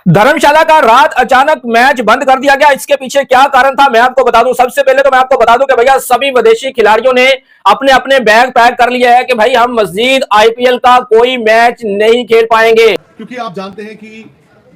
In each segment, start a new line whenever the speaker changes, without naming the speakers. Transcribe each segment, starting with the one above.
धर्मशाला का रात अचानक मैच बंद कर दिया गया। इसके पीछे क्या कारण था मैं आपको बता दूं। सबसे पहले तो मैं आपको बता दूं कि भैया सभी विदेशी खिलाड़ियों ने अपने अपने बैग पैक कर लिया है कि भाई हम मजीद आईपीएल का कोई मैच नहीं खेल पाएंगे,
क्योंकि आप जानते हैं कि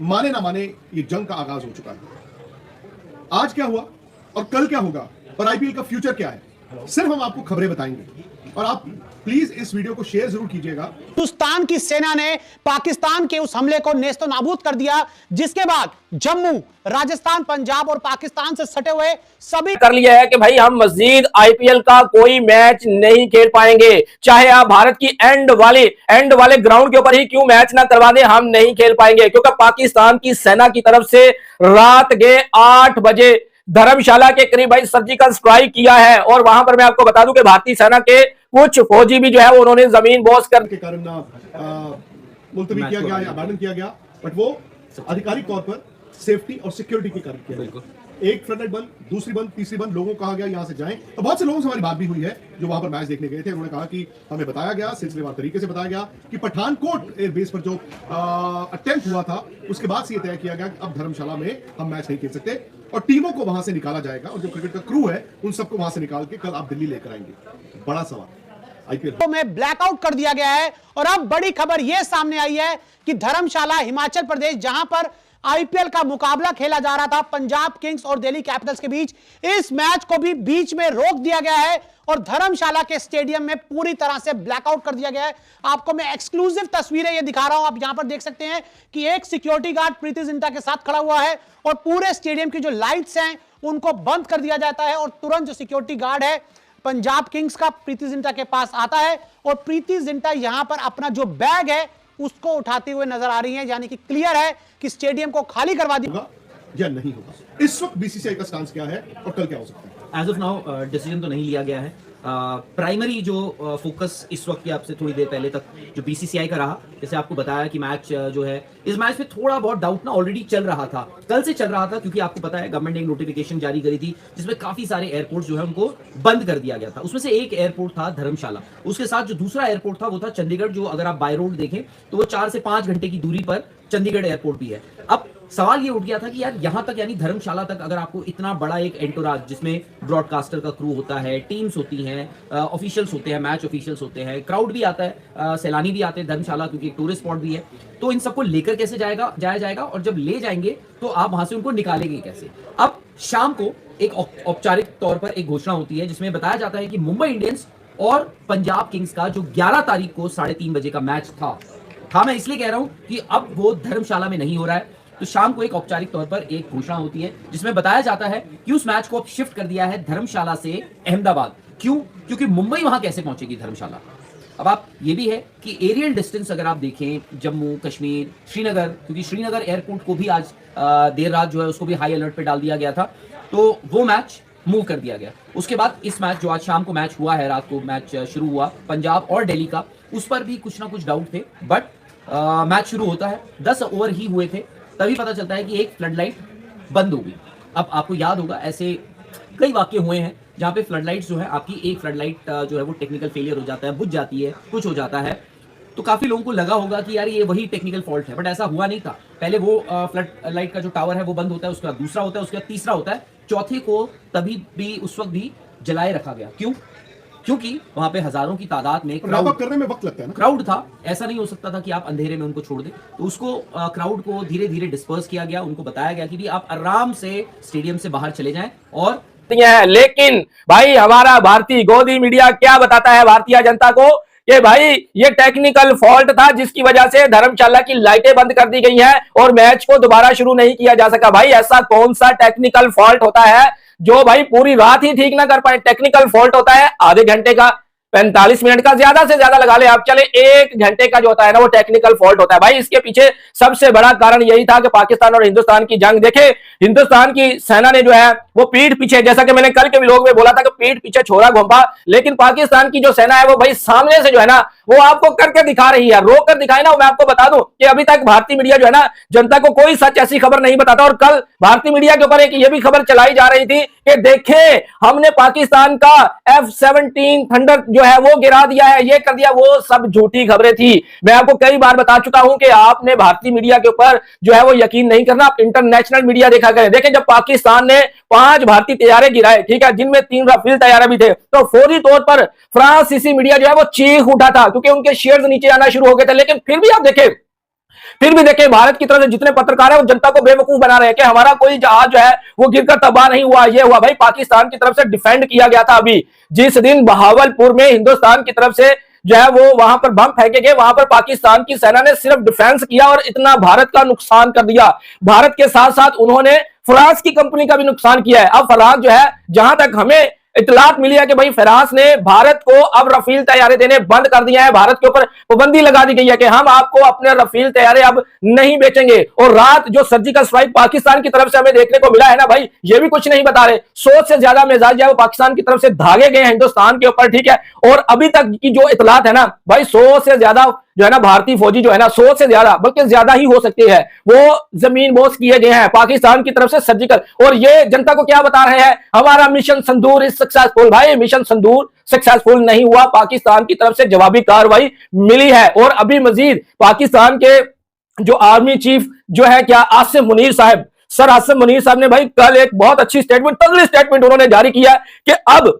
माने ना माने ये जंग का आगाज हो चुका है। आज क्या हुआ और कल क्या होगा और आईपीएल का फ्यूचर क्या है, सिर्फ हम आपको खबरें बताएंगे और आप प्लीज इस वीडियो को शेयर जरूर कीजिएगा।
हिंदुस्तान की सेना ने पाकिस्तान के उस हमले को नेस्तो नाबूद कर दिया, जिसके बाद जम्मू, राजस्थान, पंजाब और पाकिस्तान से सटे हुए सभी
कर लिया है कि भाई हम मजीद आईपीएल का कोई मैच नहीं खेल पाएंगे। चाहे आप भारत की एंड वाले ग्राउंड के ऊपर ही क्यों मैच ना करवा दें, हम नहीं खेल पाएंगे। क्योंकि पाकिस्तान की सेना की तरफ से रात के 8 बजे धर्मशाला के करीब भाई सर्जिकल स्ट्राइक किया है और वहां पर मैं आपको बता दूं कि भारतीय सेना के कुछ फौजी भी जो है वो उन्होंने जमीन बोस कर
के कारण मुलतवी किया गया या अबैंडन किया गया, बट वो आधिकारिक तौर पर सेफ्टी और सिक्योरिटी के कारण किया गया। एक फ्लड बंद, दूसरी बंद, तीसरी बंद, लोगों को कहा गया यहां से जाएं। तो बहुत से लोगों से हमारी बात भी हुई है जो वहां पर मैच देखने गए थे। उन्होंने कहा कि हमें बताया गया, सिलसिलेवार तरीके से बताया गया कि पठानकोट एयरबेस पर जो अटेम्प्ट हुआ था उसके बाद से यह तय किया गया कि अब धर्मशाला में हम मैच नहीं खेल सकते और टीमों को वहां से निकाला जाएगा और जो क्रिकेट का क्रू है उन सबको वहां से निकाल के कल आप दिल्ली लेकर आएंगे। बड़ा सवाल
तो में ब्लैकआउट कर दिया गया है। और अब बड़ी खबर यह सामने आई है कि धर्मशाला, हिमाचल प्रदेश, जहां पर आईपीएल का मुकाबला खेला जा रहा था पंजाब किंग्स और दिल्ली कैपिटल्स के बीच, इस मैच को भी बीच में रोक दिया गया है और धर्मशाला के स्टेडियम में पूरी तरह से ब्लैकआउट कर दिया गया है। आपको मैं एक्सक्लूसिव तस्वीरें ये दिखा रहा हूं। आप यहां पर देख सकते हैं कि एक सिक्योरिटी गार्ड प्रीति जिंटा के साथ खड़ा हुआ है और पूरे स्टेडियम की जो लाइट्स हैं उनको बंद कर दिया जाता है और तुरंत जो सिक्योरिटी गार्ड है पंजाब किंग्स का प्रीति जिंटा के पास आता है और प्रीति जिंटा यहां पर अपना जो बैग है उसको उठाते हुए नजर आ रही है। यानी कि क्लियर है कि स्टेडियम को खाली करवा दिया
या नहीं होगा। इस वक्त बीसीसीआई का स्टांस क्या है और कल क्या हो सकता है?
एज ऑफ नाउ डिसीजन तो नहीं लिया गया है। प्राइमरी जो फोकस इस वक्त की आपसे थोड़ी देर पहले तक जो बीसीसीआई का रहा, जैसे आपको बताया कि मैच जो है इस मैच में थोड़ा बहुत डाउट ना ऑलरेडी चल रहा था, कल से चल रहा था, क्योंकि आपको पता है गवर्नमेंट ने एक नोटिफिकेशन जारी करी थी जिसमें काफी सारे एयरपोर्ट जो है उनको बंद कर दिया गया था। उसमें से एक एयरपोर्ट था धर्मशाला, उसके साथ जो दूसरा एयरपोर्ट था वो था चंडीगढ़, जो अगर आप बाय रोड देखें तो वो 4 से 5 घंटे की दूरी पर चंडीगढ़ एयरपोर्ट भी है। अब सवाल ये उठ गया था कि यार यहां तक यानी धर्मशाला तक अगर आपको इतना बड़ा एक एंटोराज जिसमें ब्रॉडकास्टर का क्रू होता है, टीम्स होती हैं, ऑफिशियल्स होते हैं, मैच ऑफिशियल्स होते हैं, क्राउड भी आता है, सैलानी भी आते हैं धर्मशाला क्योंकि एक टूरिस्ट स्पॉट भी है, तो इन सबको लेकर कैसे जाया जाएगा और जब ले जाएंगे तो आप वहां से उनको निकालेंगे कैसे? अब शाम को एक औपचारिक तौर पर एक घोषणा होती है जिसमें बताया जाता है कि मुंबई इंडियंस और पंजाब किंग्स का जो 11 तारीख को 3:30 बजे का मैच था मैं इसलिए कह रहा हूं कि अब वो धर्मशाला में नहीं हो रहा है। तो शाम को एक औपचारिक तौर पर एक घोषणा होती है जिसमें बताया जाता है कि उस मैच को अब शिफ्ट कर दिया है धर्मशाला से अहमदाबाद। क्यों? क्योंकि मुंबई वहां कैसे पहुंचेगी धर्मशाला? अब आप ये भी है कि एरियल डिस्टेंस अगर आप देखें जम्मू कश्मीर, श्रीनगर, क्योंकि श्रीनगर एयरपोर्ट को भी आज देर रात जो है उसको भी हाई अलर्ट पे डाल दिया गया था, तो वो मैच मूव कर दिया गया। उसके बाद इस मैच जो आज शाम को मैच हुआ है, रात को मैच शुरू हुआ पंजाब और दिल्ली का, उस पर भी कुछ ना कुछ डाउट थे, बट मैच शुरू होता है, 10 ओवर ही हुए थे, तभी पता चलता है कि एक फ्लड लाइट बंद हो गई। अब आपको याद होगा ऐसे कई वाक्य हुए हैं जहां पे फ्लड लाइट्स जो है आपकी एक फ्लड लाइट जो है वो टेक्निकल फेलियर हो जाता है, बुझ जाती है, कुछ हो जाता है, तो काफी लोगों को लगा होगा कि यार ये वही टेक्निकल फॉल्ट है, बट ऐसा हुआ नहीं था। पहले वो फ्लड लाइट का जो टावर है वो बंद होता है, उसके बाद दूसरा होता है, उसके बाद तीसरा होता है, चौथे को तभी भी उस वक्त भी जलाए रखा गया। क्यों? क्योंकि वहां पे हजारों की तादाद में
क्राउड करने में वक्त लगता है ना,
क्राउड था, ऐसा नहीं हो सकता था कि आप अंधेरे में उनको छोड़ दें, तो उसको क्राउड को धीरे धीरे डिस्पर्स किया गया, उनको बताया गया कि भी आप आराम से स्टेडियम से बाहर चले जाएं। और
लेकिन भाई हमारा भारतीय गोदी मीडिया क्या बताता है भारतीय जनता को कि भाई ये टेक्निकल फॉल्ट था जिसकी वजह से धर्मशाला की लाइटें बंद कर दी गई हैं और मैच को दोबारा शुरू नहीं किया जा सका। भाई ऐसा कौन सा टेक्निकल फॉल्ट होता है जो भाई पूरी रात ही ठीक ना कर पाए? टेक्निकल फॉल्ट होता है आधे घंटे का, 45 मिनट का, ज्यादा से ज्यादा लगा ले आप, चले 1 घंटे का जो होता है ना वो टेक्निकल फॉल्ट होता है। भाई इसके पीछे सबसे बड़ा कारण यही था कि पाकिस्तान और हिंदुस्तान की जंग, देखे हिंदुस्तान की सेना ने जो है वो पीठ पीछे, जैसा कि मैंने कल के व्लॉग में बोला था कि पीठ पीछे छोरा घोंपा, लेकिन पाकिस्तान की जो सेना है वो भाई सामने से जो है ना वो आपको करके दिखा रही है, रोक कर दिखाई ना। मैं आपको बता दूं कि अभी तक भारतीय मीडिया जो है ना जनता को कोई सच ऐसी खबर नहीं बताता और कल भारतीय मीडिया के ऊपर एक ये भी खबर चलाई जा रही थी कि देखें हमने पाकिस्तान का F-17 थंडर जो है वो गिरा दिया है, ये कर दिया, वो सब झूठी खबरें थी। मैं आपको कई बार बता चुका हूं कि आपने भारतीय मीडिया के ऊपर जो है वो यकीन नहीं करना, आप इंटरनेशनल मीडिया देखा करें। देखें जब पाकिस्तान ने 5 भारतीय तैयारे गिराए, ठीक है, जिनमें 3 राफेल तैयारे भी थे, तो फौरी तौर पर फ्रांसीसी मीडिया जो है वो चीख उठा था क्योंकि उनके शेयर्स नीचे आना शुरू हो गए थे। लेकिन फिर भी आप देखें, भारत की तरफ से जितने पत्रकार हैं वो जनता को बेवकूफ बना रहे हैं कि हमारा कोई जहाज जो है वो गिरकर तबाह नहीं हुआ, ये हुआ। भाई पाकिस्तान की तरफ से डिफेंड किया गया था। अभी जिस दिन बहावलपुर में हिंदुस्तान की तरफ से जो है वो वहां पर बम फेंके गए, वहां पर पाकिस्तान की सेना ने सिर्फ डिफेंस किया और इतना भारत का नुकसान कर दिया। भारत के साथ साथ उन्होंने फ्रांस की कंपनी का भी नुकसान किया है। अब फ्रांस जो है, जहां तक हमें इतलात मिली है कि भाई फ्रांस ने भारत को अब रफील तैयारे देने बंद कर दिया है, भारत के ऊपर पाबंदी लगा दी गई है कि हम आपको अपने रफील तैयारे अब नहीं बेचेंगे। और रात जो सर्जिकल स्ट्राइक पाकिस्तान की तरफ से हमें देखने को मिला है ना भाई, ये भी कुछ नहीं बता रहे। 100 से ज्यादा मिसाइल जो है वो पाकिस्तान की तरफ से दागे गए हैं हिंदुस्तान के ऊपर, ठीक है। और अभी तक की जो इतलात है ना भाई, 100 से ज्यादा जो है ना भारतीय फौजी जो है ना, 100 से ज्यादा बल्कि ज्यादा ही हो सकती है, वो जमीन बोस किए गए हैं पाकिस्तान की तरफ से सर्जिकल। और ये जनता को क्या बता रहे हैं, हमारा मिशन संदूर इज सक्सेसफुल। भाई मिशन संदूर सक्सेसफुल नहीं हुआ, पाकिस्तान की तरफ से जवाबी कार्रवाई मिली है। और अभी मजीद पाकिस्तान के जो आर्मी चीफ जो है क्या आसिम मुनीर साहब, सर आसिम मुनीर साहब ने भाई कल एक बहुत अच्छी स्टेटमेंट, तगड़ी स्टेटमेंट उन्होंने जारी किया कि अब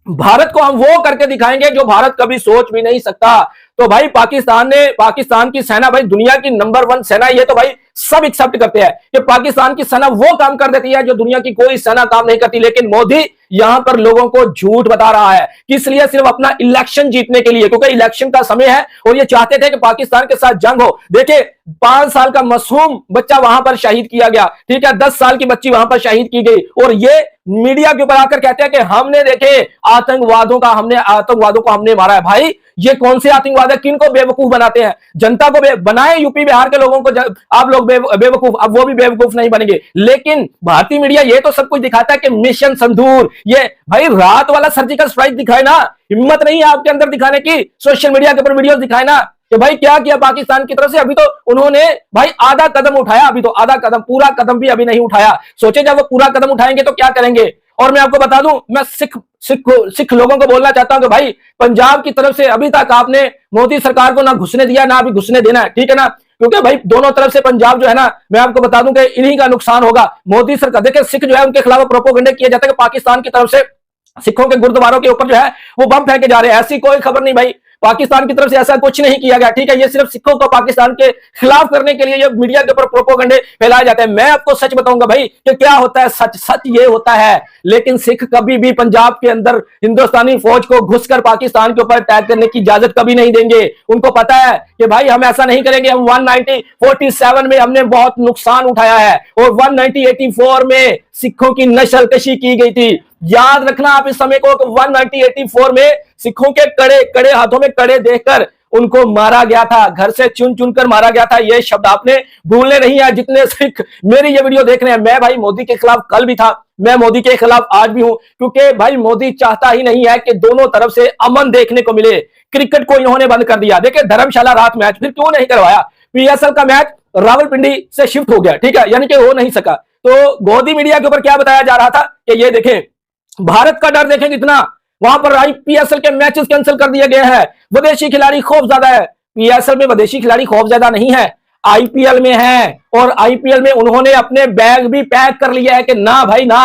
भारत को हम वो करके दिखाएंगे जो भारत कभी सोच भी नहीं सकता। तो भाई पाकिस्तान की सेना भाई दुनिया की नंबर 1 सेना, ये तो भाई सब एक्सेप्ट करते हैं कि पाकिस्तान की सेना वो काम कर देती है जो दुनिया की कोई सेना काम नहीं करती। लेकिन मोदी यहां पर लोगों को झूठ बता रहा है, किस लिए? सिर्फ अपना इलेक्शन जीतने के लिए, क्योंकि इलेक्शन का समय है और ये चाहते थे कि पाकिस्तान के साथ जंग हो। देखिए 5 साल का मासूम बच्चा वहां पर शहीद किया गया, ठीक है, 10 साल की बच्ची वहां पर शहीद की गई, और ये मीडिया के ऊपर आकर कहते हैं कि हमने देखे आतंकवादों को हमने मारा है। भाई ये कौन से आतंकवाद है, किनको बेवकूफ बनाते हैं? जनता को बनाए, यूपी बिहार के लोगों को आप लोग बेवकूफ, अब वो भी बेवकूफ नहीं बनेंगे। लेकिन भारतीय मीडिया ये तो सब कुछ दिखाता है कि मिशन संदूर, ये भाई रात वाला सर्जिकल स्ट्राइक दिखाए ना, हिम्मत नहीं है आपके अंदर दिखाने की, सोशल मीडिया के ऊपर वीडियोस दिखाए ना कि भाई क्या किया पाकिस्तान की तरफ से। अभी तो उन्होंने भाई आधा कदम उठाया, अभी तो आधा कदम, पूरा कदम भी अभी नहीं उठाया। सोचे जब वो पूरा कदम उठाएंगे तो क्या करेंगे। और मैं आपको बता दूं, मैं सिख लोगों को बोलना चाहता हूं कि भाई पंजाब की तरफ से अभी तक आपने मोदी सरकार को ना घुसने दिया ना अभी घुसने देना है, ठीक है ना, क्योंकि भाई दोनों तरफ से पंजाब जो है ना, मैं आपको बता दूं कि इन्हीं का नुकसान होगा। मोदी सरकार, देखिए सिख जो है उनके खिलाफ प्रोपोगंडा किया जाता है कि पाकिस्तान की तरफ से सिखों के गुरुद्वारों के ऊपर जो है वो बम फेंके जा रहे हैं। ऐसी कोई खबर नहीं भाई, पाकिस्तान की तरफ से ऐसा कुछ नहीं किया गया, ठीक है। ये सिर्फ सिखों को पाकिस्तान के खिलाफ करने के लिए ये मीडिया के ऊपर प्रोपोगंडे फैलाए जाते हैं। मैं आपको सच बताऊंगा भाई कि क्या होता है, सच ये होता है। लेकिन सिख कभी भी पंजाब के अंदर हिंदुस्तानी फौज को घुसकर पाकिस्तान के ऊपर अटैक करने की इजाजत कभी नहीं देंगे। उनको पता है कि भाई हम ऐसा नहीं करेंगे। हम 1947 में हमने बहुत नुकसान उठाया है और 1984 में सिखों की नस्लकशी की गई थी। याद रखना आप इस समय को, 1984 में सिखों के कड़े हाथों में कड़े देखकर उनको मारा गया था, घर से चुन चुनकर मारा गया था। ये शब्द आपने भूलने नहीं है। जितने सिख मेरी ये वीडियो देख रहे हैं, मैं भाई मोदी के खिलाफ कल भी था, मैं मोदी के खिलाफ आज भी हूं, क्योंकि भाई मोदी चाहता ही नहीं है कि दोनों तरफ से अमन देखने को मिले। क्रिकेट को इन्होंने बंद कर दिया। देखिए धर्मशाला रात मैच फिर क्यों नहीं करवाया? पीएसएल का मैच रावलपिंडी से शिफ्ट हो गया, ठीक है, यानी कि हो नहीं सका। तो गोदी मीडिया के ऊपर क्या बताया जा रहा था कि ये देखें भारत का डर देखें कितना, वहां पर आईपीएल के मैचेस कैंसिल कर दिए गए हैं, विदेशी खिलाड़ी खौफ ज्यादा है। पीएसएल में विदेशी खिलाड़ी खौफ ज्यादा नहीं है, आईपीएल में है। और आईपीएल में उन्होंने अपने बैग भी पैक कर लिया है कि ना भाई ना,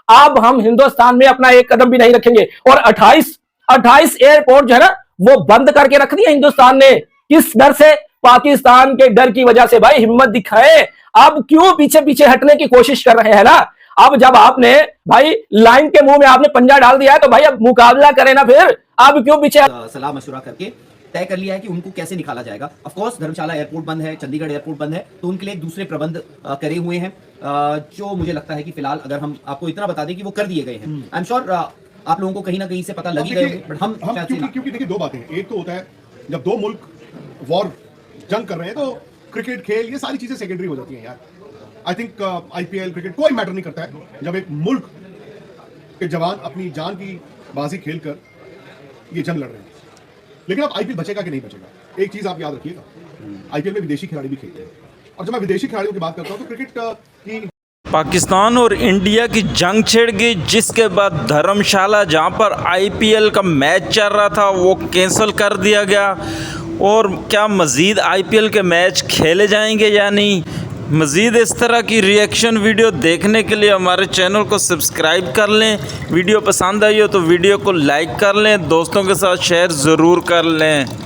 अब हम हिंदुस्तान में अपना एक कदम भी नहीं रखेंगे। और 28 एयरपोर्ट जो है ना वो बंद करके रख दिए हिंदुस्तान ने। किस डर से? पाकिस्तान के डर की वजह से। भाई हिम्मत दिखाए, अब क्यों पीछे पीछे हटने की कोशिश कर रहे हैं ना। अब जब आपने भाई लाइन के मुंह में आपने पंजा डाल दिया है तो भाई अब मुकाबला करें ना, फिर अब क्यों पीछे।
सलाह मशवरा करके तय कर लिया है कि उनको कैसे निकाला जाएगा। ऑफ कोर्स धर्मशाला एयरपोर्ट बंद है, चंडीगढ़ एयरपोर्ट बंद है, तो उनके लिए एक दूसरे प्रबंध करे हुए हैं, जो मुझे लगता है कि फिलहाल अगर हम आपको इतना बता दें कि वो कर दिए गए हैं। आई एम श्योर आप लोगों को कहीं ना कहीं से पता लगी गए, बट हम
क्योंकि देखिए दो बातें, एक तो होता है जब दो मुल्क वॉर जंग कर रहे हैं तो क्रिकेट खेल ये सारी चीजें सेकेंडरी हो जाती हैं यार। आई थिंक आईपीएल क्रिकेट कोई मैटर नहीं करता है जब एक मुल्क के जवान अपनी जान की बाजी खेलकर ये जंग लड़ रहे हैं। लेकिन अब आईपीएल बचेगा कि नहीं बचेगा, एक चीज आप याद रखिएगा, आईपीएल में विदेशी खिलाड़ी भी खेलते हैं। और जब मैं विदेशी खिलाड़ियों की बात करता हूं तो क्रिकेट की
पाकिस्तान और इंडिया की जंग छिड़ गई, जिसके बाद धर्मशाला जहां पर आईपीएल का मैच चल रहा था वो कैंसिल कर दिया गया। और क्या मज़ीद आईपीएल के मैच खेले जाएंगे या नहीं? मज़ीद इस तरह की रिएक्शन वीडियो देखने के लिए हमारे चैनल को सब्सक्राइब कर लें। वीडियो पसंद आई हो तो वीडियो को लाइक कर लें, दोस्तों के साथ शेयर ज़रूर कर लें।